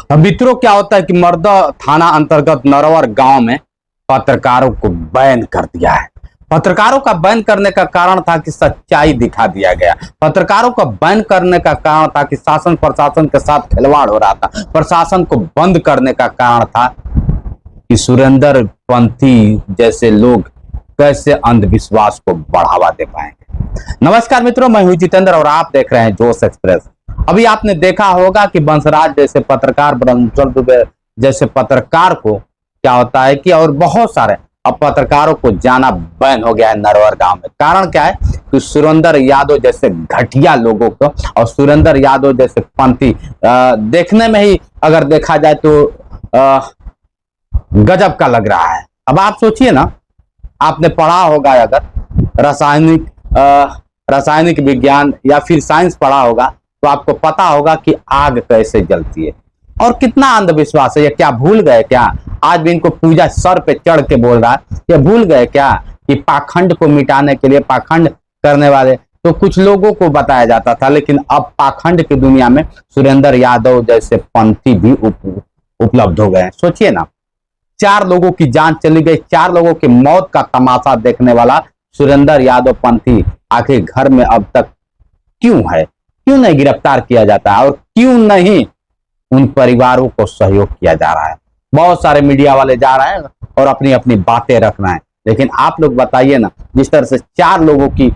अब मित्रों क्या होता है कि मर्दा थाना अंतर्गत नरवर गांव में पत्रकारों को बैन कर दिया है। पत्रकारों का बैन करने का कारण था कि सच्चाई दिखा दिया गया। पत्रकारों का बैन करने का कारण था कि शासन प्रशासन के साथ खिलवाड़ हो रहा था। प्रशासन को बंद करने का कारण था कि सुरेंद्र पंथी जैसे लोग कैसे अंधविश्वास को बढ़ावा दे पाएंगे। नमस्कार मित्रों, मैं हूं जितेंद्र और आप देख रहे हैं जोश एक्सप्रेस। अभी आपने देखा होगा कि वंशराज जैसे पत्रकार, ब्रह्मचंद्र दुबे जैसे पत्रकार को क्या होता है कि और बहुत सारे अब पत्रकारों को जाना बैन हो गया है नरवर गांव में। कारण क्या है कि सुरेंद्र यादव जैसे घटिया लोगों को और सुरेंद्र यादव जैसे पंथी देखने में ही अगर देखा जाए तो गजब का लग रहा है। अब आप सोचिए ना, आपने पढ़ा होगा अगर रासायनिक विज्ञान या फिर साइंस पढ़ा होगा तो आपको पता होगा कि आग कैसे जलती है और कितना अंधविश्वास है। ये क्या भूल गए क्या? आज भी इनको पूजा सर पे चढ़ के बोल रहा है। ये भूल गए क्या कि पाखंड को मिटाने के लिए पाखंड करने वाले तो कुछ लोगों को बताया जाता था, लेकिन अब पाखंड की दुनिया में सुरेंद्र यादव जैसे पंथी भी उपलब्ध हो गए हैं। सोचिए ना, 4 लोगों की जान चली गई, 4 लोगों की मौत का तमाशा देखने वाला सुरेंद्र यादव पंथी आखिर घर में अब तक क्यों है? क्यों नहीं गिरफ्तार किया जाता है और क्यों नहीं उन परिवारों को सहयोग किया जा रहा है? बहुत सारे मीडिया वाले जा रहे हैं और अपनी अपनी बातें रख रहे हैं, लेकिन आप लोग बताइए ना, जिस तरह से 4 लोगों की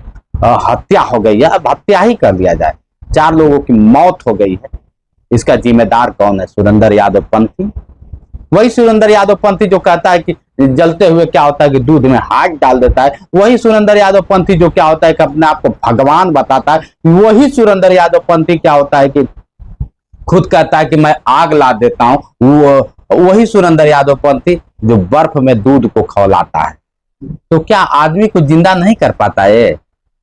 हत्या हो गई है, अब हत्या ही कर लिया जाए, 4 लोगों की मौत हो गई है, इसका जिम्मेदार कौन है? सुरेंद्र यादव पंथी। वही सुरेंद्र यादव पंथी जो कहता है कि जलते हुए क्या होता है कि दूध में हाथ डाल देता है। वही सुरेंद्र यादव पंथी जो क्या होता है कि अपने आप को भगवान बताता है। वही सुरेंद्र यादव पंथी क्या होता है कि खुद कहता है कि मैं आग ला देता हूं। वही सुरेंद्र यादव पंथी जो बर्फ में दूध को खौलाता है। तो क्या आदमी को जिंदा नहीं कर पाता है?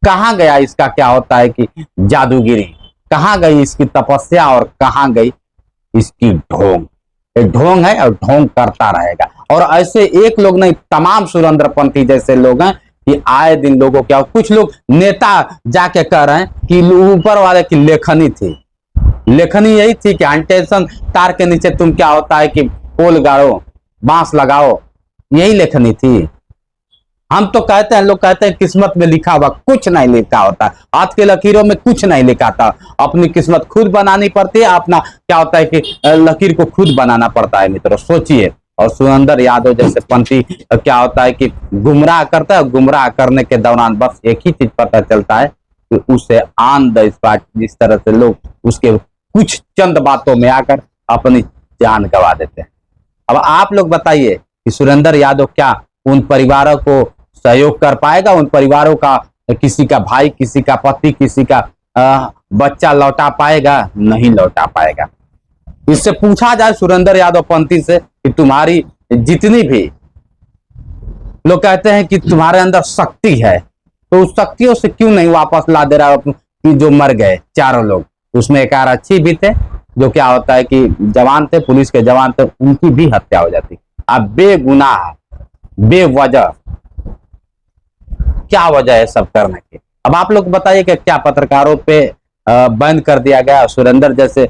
कहां गया इसका क्या होता है कि जादूगिरी? कहां गई इसकी तपस्या और कहां गई इसकी ढोंग? ढोंग है और ढोंग करता रहेगा। और ऐसे एक लोग नहीं, तमाम सुरेंद्र पंथी जैसे लोग हैं कि आए दिन लोगों क्या, कुछ लोग नेता जाके कह रहे हैं कि ऊपर वाले की लेखनी थी। लेखनी यही थी कि अनटेंशन तार के नीचे तुम क्या होता है कि पोल गाड़ो, बांस लगाओ, यही लेखनी थी। हम तो कहते हैं, लोग कहते हैं किस्मत में लिखा हुआ कुछ नहीं लिखा होता, हाथ के लकीरों में कुछ नहीं लिखा था। अपनी किस्मत खुद बनानी पड़ती है, अपना क्या होता है कि लकीर को खुद बनाना पड़ता है। मित्रों सोचिए, और सुरेंद्र यादव जैसे पंथी क्या होता है कि गुमराह करता है। गुमराह करने के दौरान बस एक ही चीज पता चलता है कि उसे ऑन द स्पॉट जिस तरह से लोग उसके कुछ चंद बातों में आकर अपनी जान गंवा देते हैं। अब आप लोग बताइए कि सुरेंद्र यादव क्या उन परिवारों को सहयोग कर पाएगा? उन परिवारों का किसी का भाई, किसी का पति, किसी का बच्चा लौटा पाएगा? नहीं लौटा पाएगा। इससे पूछा जाए सुरेंद्र यादव पंथी से कि तुम्हारी जितनी भी लोग कहते हैं कि तुम्हारे अंदर शक्ति है, तो उस शक्तियों से क्यों नहीं वापस ला दे रहा कि जो मर गए 4 लोग? उसमें एक आरक्षी भी थे जो क्या होता है कि जवान थे, पुलिस के जवान थे, उनकी भी हत्या हो जाती। अब बेगुनाह, बेवजह, क्या वजह है सब करने की? अब आप लोग बताइए कि क्या पत्रकारों पे बैन कर दिया गया? सुरेंद्र जैसे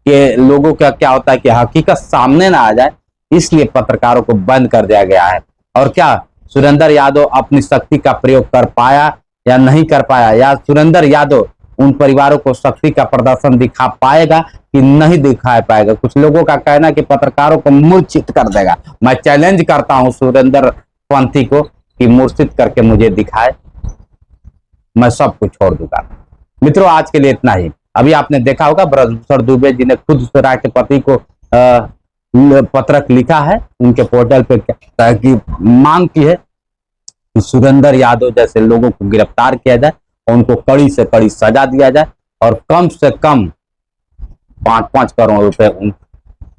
के लोगों का क्या होता है कि हकीकत सामने ना आ जाए, इसलिए पत्रकारों को बैन कर दिया गया है। और क्या सुरेंद्र यादव अपनी शक्ति का प्रयोग कर पाया या नहीं कर पाया, या सुरेंद्र यादव उन परिवारों को शक्ति का प्रदर्शन दिखा पाएगा कि नहीं दिखा पाएगा? कुछ लोगों का कहना है कि पत्रकारों को मूर्छित कर देगा। मैं चैलेंज करता हूं सुरेंद्र पंथी को कि मूर्छित करके मुझे दिखाए, मैं सब कुछ छोड़ दूंगा। मित्रों आज के लिए इतना ही। अभी आपने देखा होगा ब्रह्मचंद्र दुबे जी ने खुद राष्ट्रपति को पत्रक लिखा है, उनके पोर्टल पे कि मांग की है कि सुरेंद्र यादव जैसे लोगों को गिरफ्तार किया जाए और उनको कड़ी से कड़ी सजा दिया जाए और कम से कम 5-5 करोड़ रुपए उन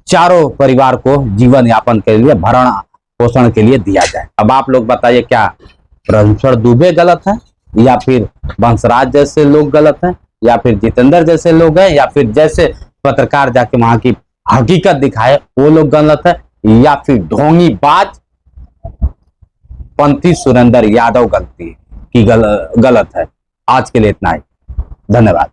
4 परिवार को जीवन यापन के लिए, भरण पोषण के लिए दिया जाए। अब आप लोग बताइए, क्या ब्रह्मचंद्र दुबे गलत है, या फिर वंशराज जैसे लोग गलत हैं, या फिर जितेंद्र जैसे लोग हैं, या फिर जैसे पत्रकार जाके वहां की हकीकत दिखाए वो लोग गलत है, या फिर ढोंगी बाज पंथी सुरेंद्र यादव गलत है? आज के लिए इतना ही। धन्यवाद।